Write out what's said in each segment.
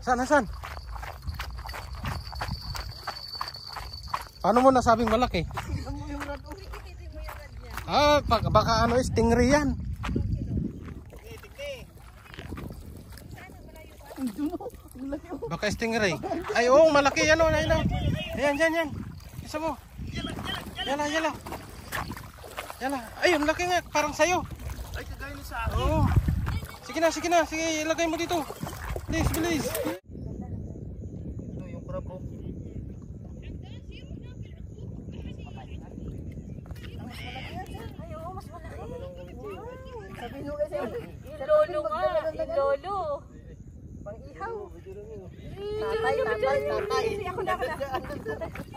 Saan? Paano mo nasabing malaki? Baka ano, stingray yan. Baka stingray. Ay, oo, malaki yan, oh, ayun. Yan. Isa mo. Yala. Ayun, laki nga, parang sayo. Ay, kagaya ni sa akin. Oo. Sige na. Sige, ilagay mo dito. Bilis. Ito yung crab, oh. Sabi nyo kasi, lolo nga, yung lolo. Pang-ihaw. Tatay. Ako na.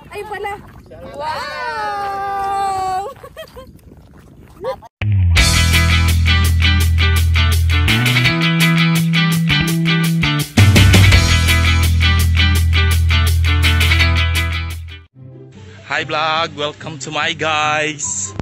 Ay pala. Wow! Hi vlog, welcome to my guys.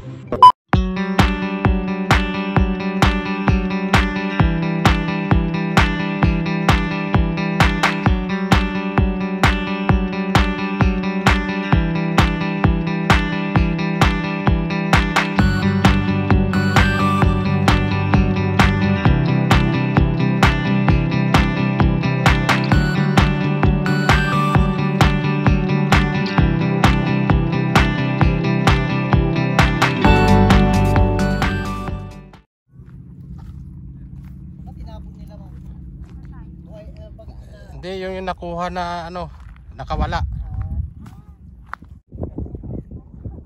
Hindi, yung nakuha na ano, nakawala.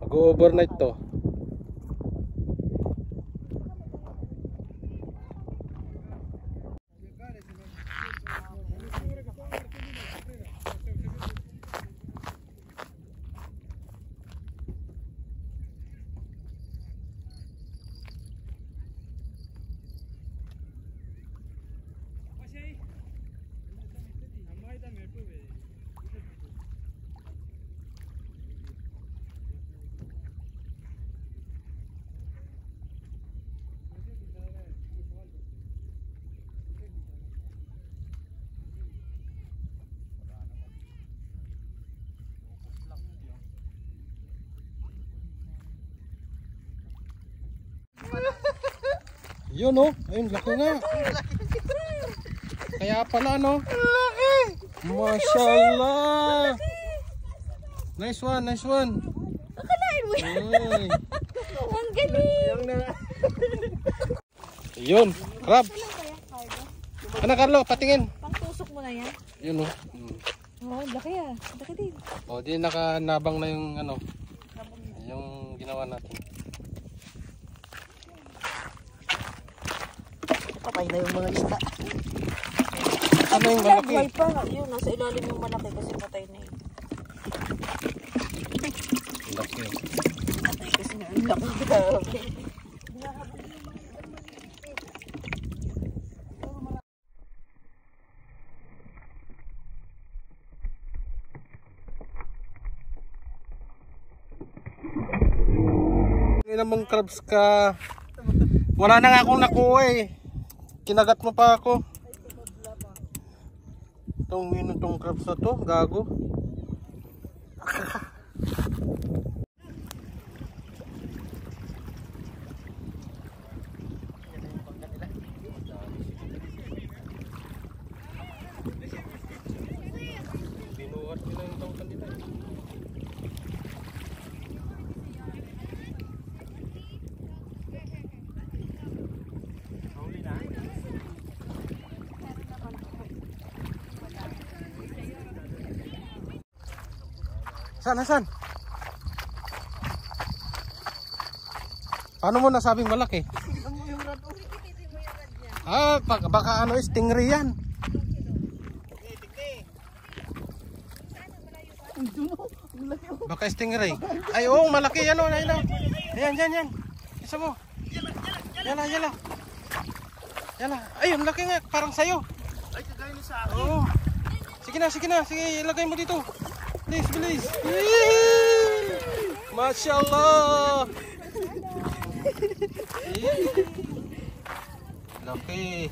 Mag-overnight to. Yun, oh, ayun, laki nga. Kaya pala, no? Mashallah. Nice one. Akalain mo yan. Ang galing. Yun, crab. Ano, Carlo, patingin. Pangtusok mo na yan. Yun, oh. Oo, laki ah. Laki din. O, di nakanabang na yung ano, yung ginawa natin. Patay na yung mga isda. Ano yung malaki? Buhay pa. Yun, nasa ilalim yung malaki kasi patay na yun. Laki. Patay kasi na yung laki. Grabe. Ngayon mong crabs ka. Wala na nga akong nakuha eh. Kinagat mo pa ako. Itong crabs na to, gago. Binuhat ko na yung tawag kanila eh. Saan? Paano mo nasabing malaki? Baka ano, stingray yan. Baka stingray. Ay, oo, malaki yan, oh, ayun. Yan. Isa mo. Yala. Ayun, laki nga, parang sayo. Ay, kagaya ni sa akin. Oo. Sige na. Sige, ilagay mo dito. Bilis. Mashallah. Laki.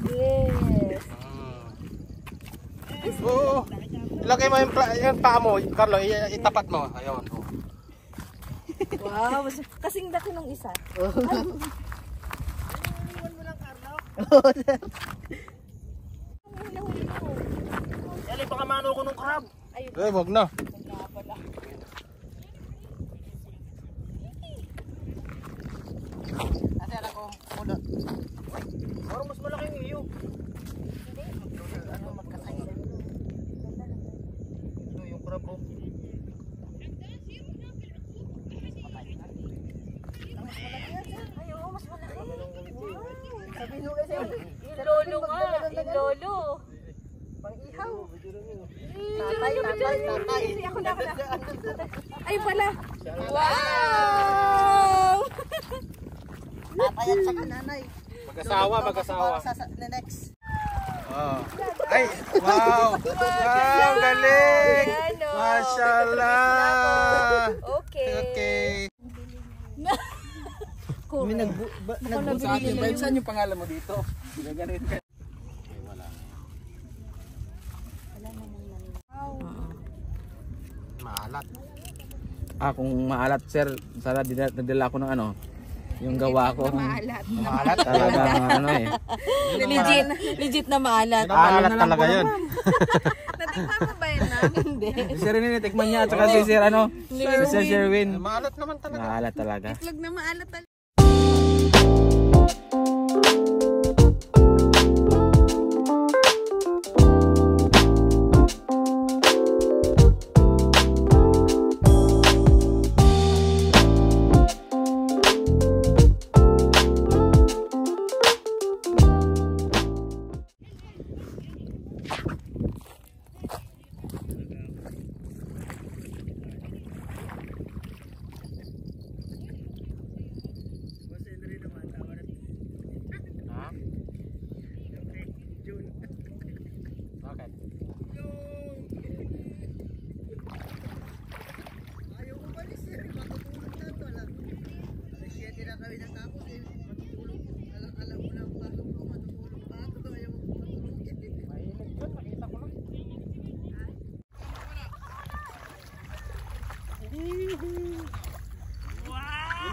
Yes. Oo. Ilagay mo yung paa mo, Carlo, itapat mo. Ayun. Oh. Wow, kasing laki nung isa. Yan, baka mano ko nung crab. Eh, wag na. Parang mas malaki yung iyo. Ito yung crab oh. Ay, oo, mas malaki. Sabi nyo kasi, yung lolo nga, yung lolo. Pang-ihaw. Tatay. Ako na. Ay, pala. Wow! Tatay at saka nanay. Mag-asawa. Next. Oh. Ay, wow. Wow, galing. Mashallah. Okay. May nag-book sa akin. Saan yung pangalan mo dito? Gaganin ka. Maalat. Kung maalat sir, sana nadala ko ng ano, yung gawa ko. Maalat. Talaga ano eh. Legit na maalat. Maalat talaga yun. Natikman mo ba yun na? Hindi. Si Sir Rini, tikman niya. At saka si Sir ano, si Sir Sherwin. Maalat naman talaga. Maalat talaga. Itlog na maalat talaga.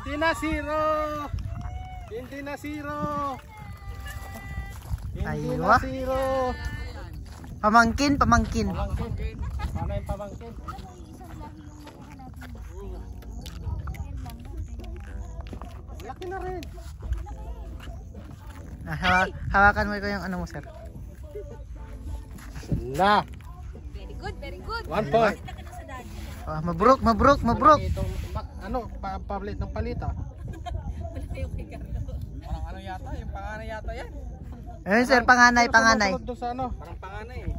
Hindi na zero. Hindi na zero. Hindi na Aywa. zero. Pamangkin. Pamangkin. Sana yung pamangkin. Laki na rin. Hawakan mo ko yung ano mo, sir. Na. Very good. 1 point. Mabruk. Itong, palit ng palita. Parang ano yata, yung panganay yata yan. Ayun, sir, panganay. Sunod doon sa ano. Parang panganay eh.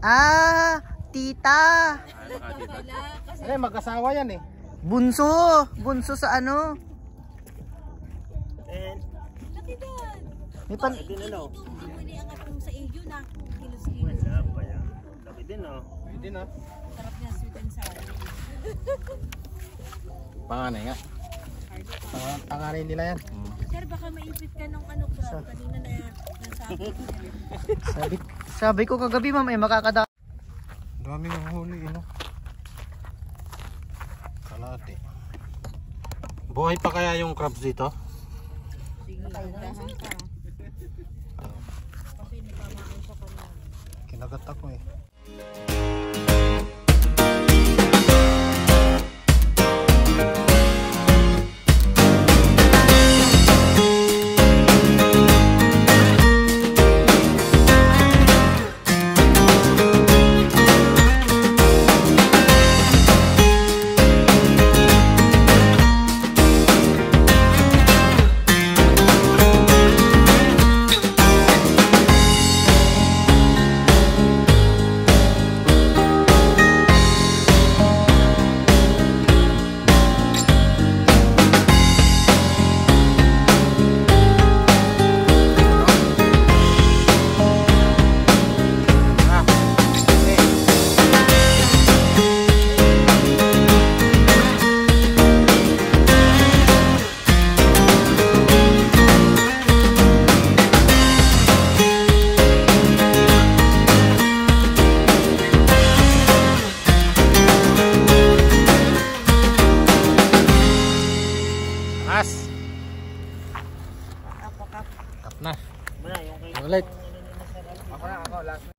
Tita. Mag-asawa yan eh. Bunso sa ano. May pan... Sa iyo na. Pwede na. Sarap niya, sweet and sour. Panganay nga. Panganay nila yan. Sir, baka maipit ka nung ano crab kanina na nasabi. Sabi ko kagabi, ma'am, makakada. Dami ng huli, Kalate. Buhay pa kaya yung crabs dito? Kinagat ako eh. As. Kap na. Ulit. Ako na, ako last.